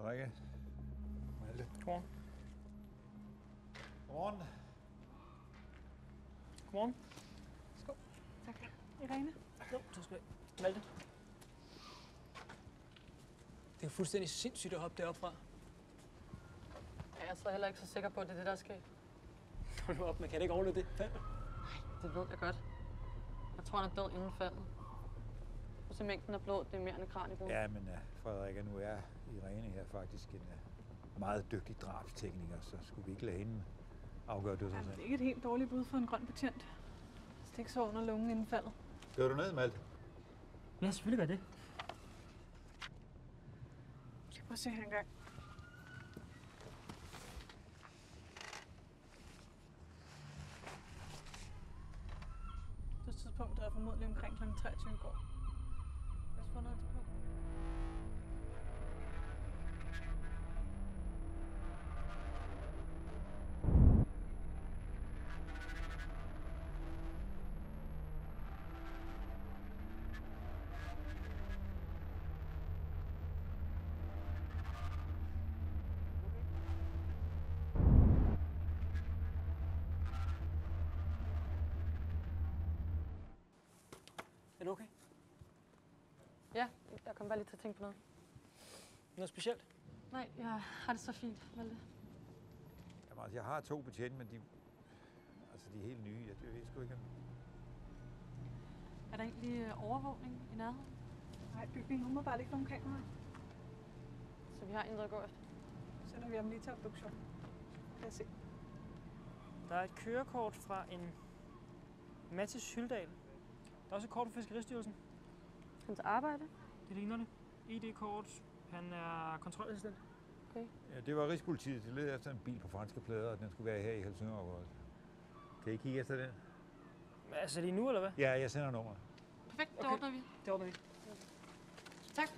Rikke. Malte. Godmorgen. Godmorgen. Godmorgen. Skål. Tak. Irene. Jo, tak skal du have. Malte. Det er jo fuldstændig sindssygt at hoppe deroppe fra. Ja, jeg er så heller ikke så sikker på, at det er det, der er sket. Hold nu op, man kan da ikke overleve det fald. Nej, det ved jeg godt. Jeg tror, han er død inden faldet. Og så mængden af blod, det er mere end kraniebrud. Ja, men Frederikke, nu er Irene her faktisk en meget dygtig drabstekniker, så skulle vi ikke lade hende afgøre dødsårsagen. Det er ikke et helt dårligt bud for en grøn betjent. Stik så under lungen inden faldet. Gør du ned, Malte? Ja, selvfølgelig gør det. Jeg skal prøve at se her engang. Dødstidspunktet er formodentlig omkring kl. 23 i går. Lad os få noget på. Er du okay? Ja, jeg kom bare lige til at tænke på noget. Noget specielt? Nej, jeg har det så fint, Malte. Jamen, altså, jeg har 2 betjente, men de er helt nye. Jeg ved sgu ikke. Er der egentlig overvågning i nærheden? Nej, bygningen umiddelbart ikke nogen kameraer. Så vi har intet at gå efter. Så sender vi ham lige til obduktion. Lad os se. Der er et kørekort fra en Mattis Hyldal. Der er også et kort fra Fiskeristyrelsen. Hans arbejde? Det ligner det. ID-kort. Han er kontrolassistent. Okay. Ja, det var Rigspolitiet. De ledte efter en bil på franske plader, og den skulle være her i Helsingør. Kan I kigge efter den? Altså lige nu, eller hvad? Ja, jeg sender nummeret. Perfekt, det Okay. ordner vi. Det ordner vi. Tak.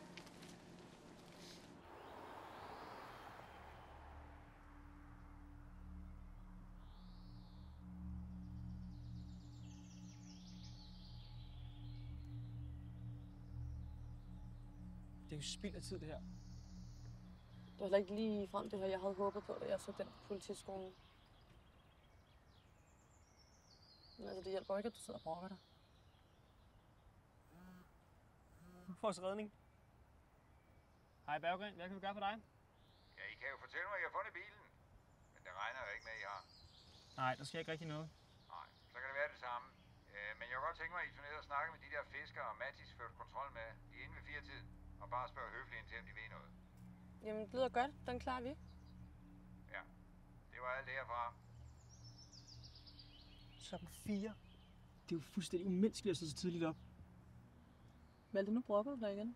Det er jo spild af tid, det her. Det var heller ikke lige frem det her, jeg havde håbet på, da jeg så den på politiskolen. Men altså, det hjælper jo ikke, at du sidder og brokker dig. Vores redning. Hej Berggren, hvad kan vi gøre for dig? Ja, I kan jo fortælle mig, at I har fundet bilen. Men det regner jeg ikke med, at I har. Nej, der sker ikke rigtig noget. Nej, så kan det være det samme. Men jeg kunne godt tænke mig, at I tog ned og snakke med de der fiskere, og Mattis førte kontrol med. De er inde ved 4-tiden. Og bare spørg høfligt ind til, om de ved noget. Jamen, det lyder godt. Den klarer vi. Ja, det var alt det herfra. Klokken 4. Det er jo fuldstændig umenneskeligt at stå så tidligt op. Malte, nu brokker du dig igen.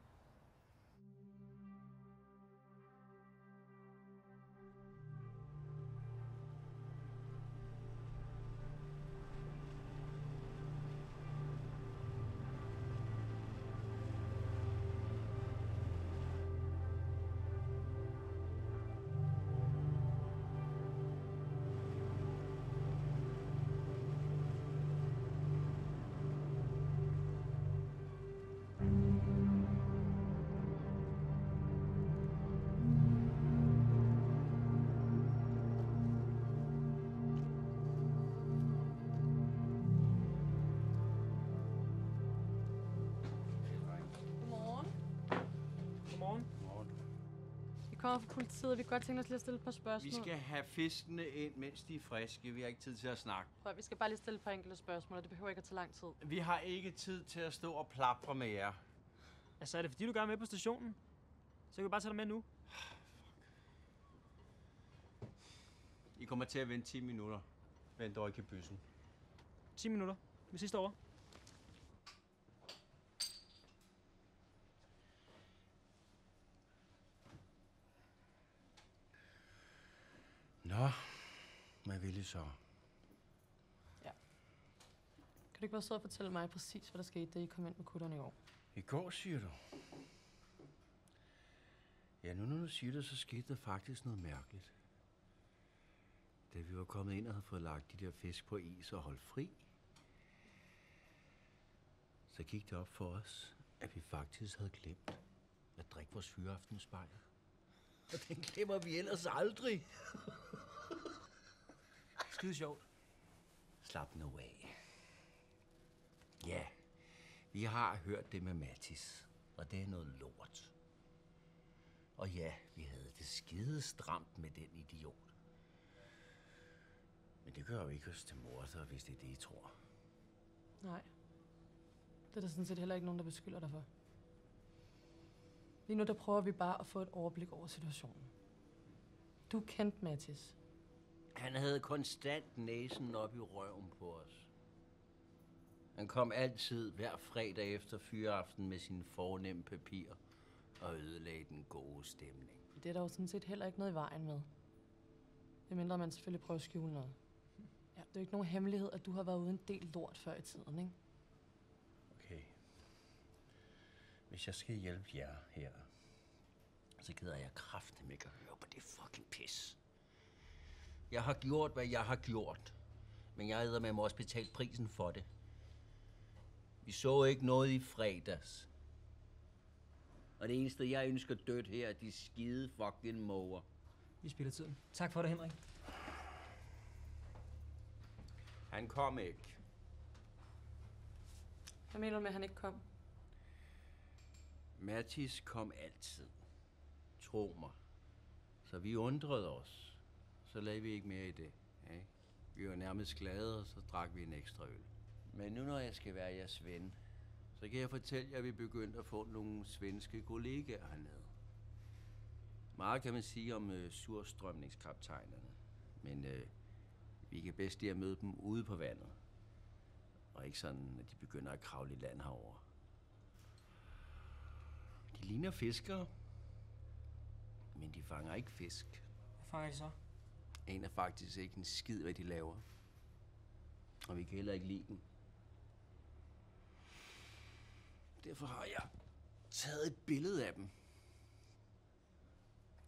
Godmorgen. Vi kommer fra politiet, vi kan godt tænke os lige at stille et par spørgsmål. Vi skal have fiskene ind, mens de er friske. Vi har ikke tid til at snakke. Prøv, vi skal bare lige stille et par enkelte spørgsmål, og det behøver ikke at tage lang tid. Vi har ikke tid til at stå og plapre med jer. Altså, er det fordi, du gerne er med på stationen? Så kan vi bare tage dig med nu. I kommer til at vente 10 minutter. Vent dog ikke i byssen. 10 minutter. Vi ses derovre. Nå, hvad vil I så? Ja. Kan du ikke bare sidde og fortælle mig præcis, hvad der skete, da I kom ind med kutterne i går? I går, siger du? Ja, nu når du siger det, så skete der faktisk noget mærkeligt. Da vi var kommet ind og havde fået lagt de der fisk på is og holdt fri, så gik det op for os, at vi faktisk havde glemt at drikke vores fyraftensbajer. Og den glemmer vi ellers aldrig. Skide sjovt. Slap nu af. Ja, vi har hørt det med Mattis, og det er noget lort. Og ja, vi havde det skide stramt med den idiot. Men det gør jo ikke os til morder, hvis det er det, I tror. Nej. Det er der sådan set heller ikke nogen, der beskylder dig for. Lige nu der prøver vi bare at få et overblik over situationen. Du kendte Mattis. Han havde konstant næsen op i røven på os. Han kom altid hver fredag efter fyreaften med sine fornemme papir og ødelagde den gode stemning. Det er der jo sådan set heller ikke noget i vejen med. Det mindre man selvfølgelig prøver at skjule noget. Ja, det er jo ikke nogen hemmelighed, at du har været uden del lort før i tiden, ikke? Okay. Hvis jeg skal hjælpe jer her, så gider jeg kraftedeme ikke at høre på det fucking pis. Jeg har gjort, hvad jeg har gjort. Men jeg æder med mig også betalt prisen for det. Vi så ikke noget i fredags. Og det eneste, jeg ønsker dødt her, er de skide fucking måger. Vi spiller tiden. Tak for det, Henrik. Han kom ikke. Hvad mener du med, at han ikke kom? Mattis kom altid. Tro mig. Så vi undrede os. Så lagde vi ikke mere i det. Ja? Vi var nærmest glade, og så drak vi en ekstra øl. Men nu når jeg skal være jeres ven, så kan jeg fortælle jer, at vi begyndte at få nogle svenske kollegaer hernede. Meget kan man sige om surstrømningskaptajnerne. Men vi kan bedst lide at møde dem ude på vandet. Og ikke sådan, at de begynder at kravle i land herover. De ligner fiskere, men de fanger ikke fisk. Hvad fanger de så? En er faktisk ikke en skid, hvad de laver. Og vi kan heller ikke lide dem. Derfor har jeg taget et billede af dem.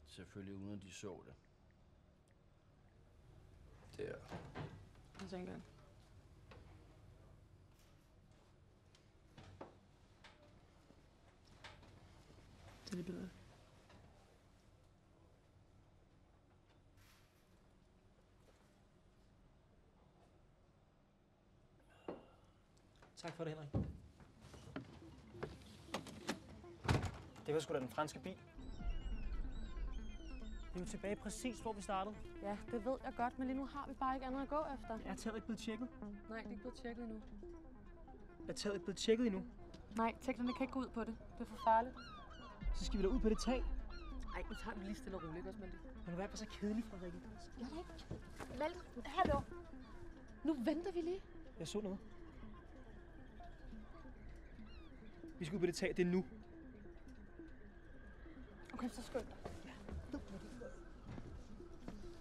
Selvfølgelig uden at de så det. Der. Jeg tænker jeg. Det er det billede. Tak for det, Henrik. Det var sgu da den franske bil. Vi er jo tilbage præcis, hvor vi startede. Ja, det ved jeg godt, men lige nu har vi bare ikke andet at gå efter. Er taget ikke blevet tjekket? Nej, det er ikke blevet tjekket endnu. Er taget ikke blevet tjekket endnu? Nej, teknikerne kan ikke gå ud på det. Det er for farligt. Så skal vi da ud på det tag. Ej, nu tager vi lige stille og roligt, ikke også, Malte? Men du er bare så kedelig, Frederikke. Jeg er da ikke... Malte, hallo. Nu venter vi lige. Jeg så noget. Vi skal ud på det tag, det er nu. Okay, så skynd dig. Ja.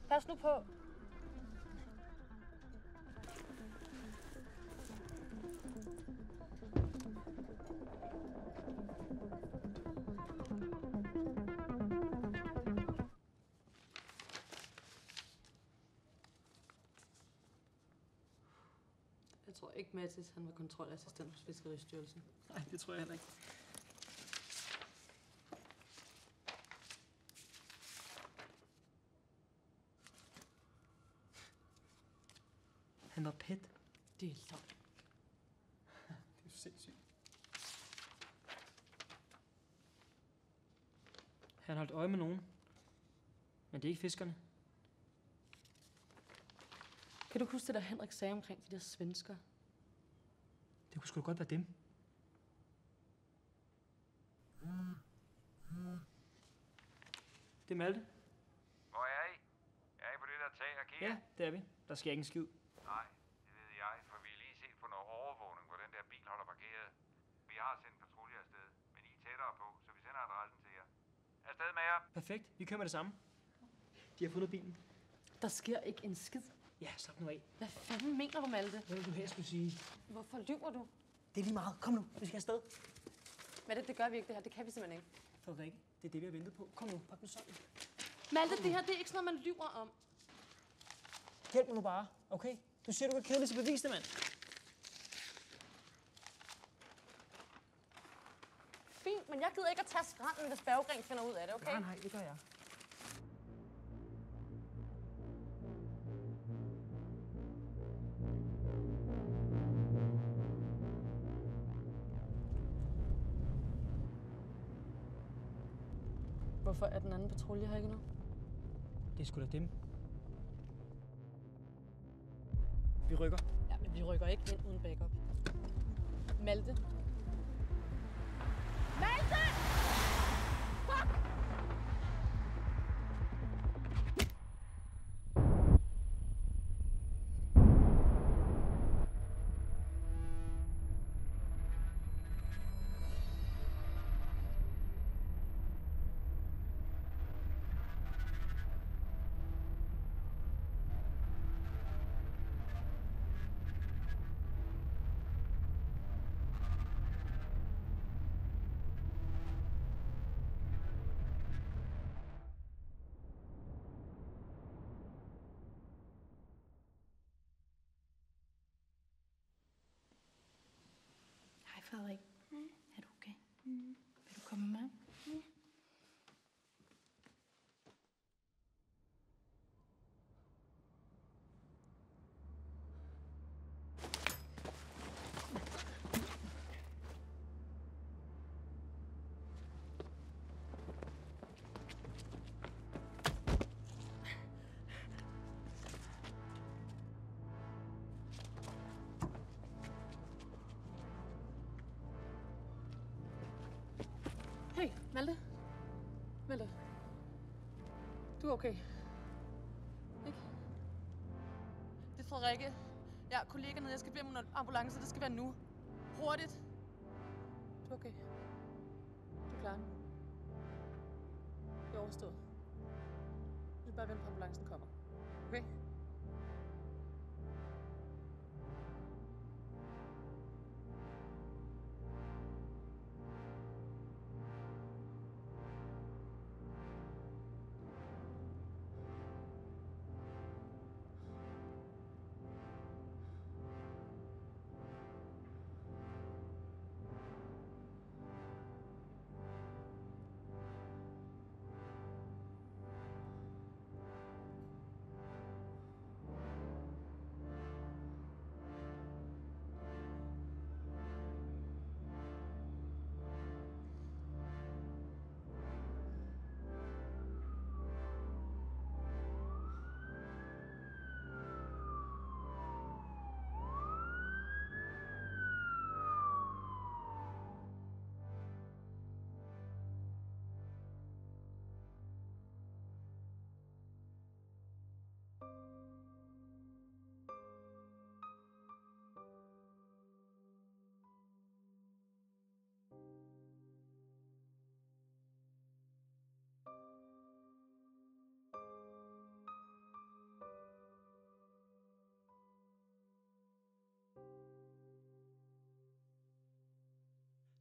Pas nu på. Jeg tror ikke, Mattis han var kontrolassistent hos Fiskeristyrelsen. Nej, det tror jeg heller ikke. Han var pet. Det er løgn. Det er sindssygt. Han holdt øje med nogen. Men det er ikke fiskerne. Kan du huske det, der Henrik sagde omkring de der svensker? Det kunne sgu da godt være dem. Det er Malte. Hvor er I? Er I på det der tag og kigger? Ja, det er vi. Der sker ikke en skid. har sendt patruljer afsted, men I er tættere på, så vi sender adressen til jer. Afsted med jer. Perfekt. Vi kører med det samme. De har fundet bilen. Der sker ikke en skid. Ja, slap nu af. Hvad fanden mener du, Malte? Hvad vil du helst skulle sige? Hvorfor lyver du? Det er lige meget. Kom nu, vi skal afsted. Malte, det gør vi ikke det her. Det kan vi simpelthen ikke. Frederikke, det er det, vi har ventet på. Kom nu, pak nu sådan. Malte, det her det er ikke sådan noget, man lyver om. Hjælp mig nu bare, okay? Du siger, du kan kedeligt, så bevis det, mand. Fint, men jeg gider ikke at tage skranden, hvis Berggren finder ud af det, okay? Nej, det gør jeg. Hvorfor er den anden patrulje her ikke nu? Det er sgu da dem. Vi rykker. Ja, men vi rykker ikke ind uden backup. Malte? Malte! Fuck! Hej Frederik. Er du okay? Vil du komme med? Hey, Malte. Malte. Du er okay. Ikke? Det er Frederikke. Jeg er kollega nede. Jeg skal bede om en ambulance. Det skal være nu. Hurtigt. Du er okay. Du klarer den. Det er overstået. Du skal bare vente på, ambulancen kommer. Okay?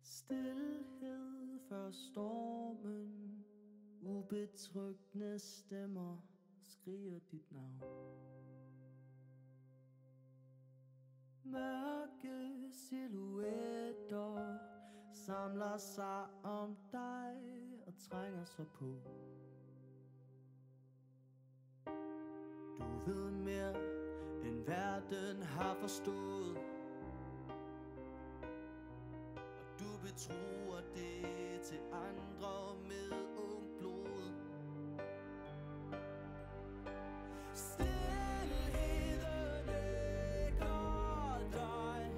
Stilhed før stormen, ubetryggende stemmer skriger dit navn. Mørke silhuetter samler sig om dig og trænger sig på. Du ved mere end verden har forstået, og du betroer det til andre med ung blod. Stilheden ægger dig,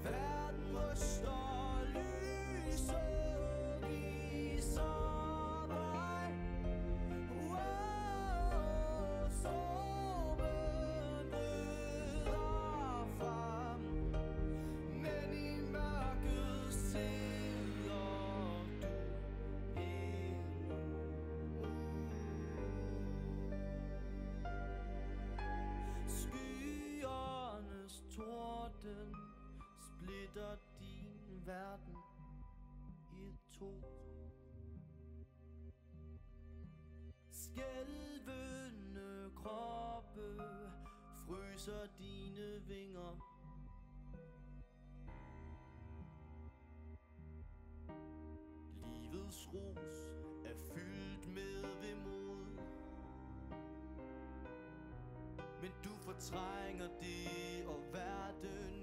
verden ryster, lyset viser vej. Stormen bryder frem, men i mørket verden i to. Skælvende kroppe fryser dine vinger. Livets rus er fyldt med vemod, men du fortrænger det, og verden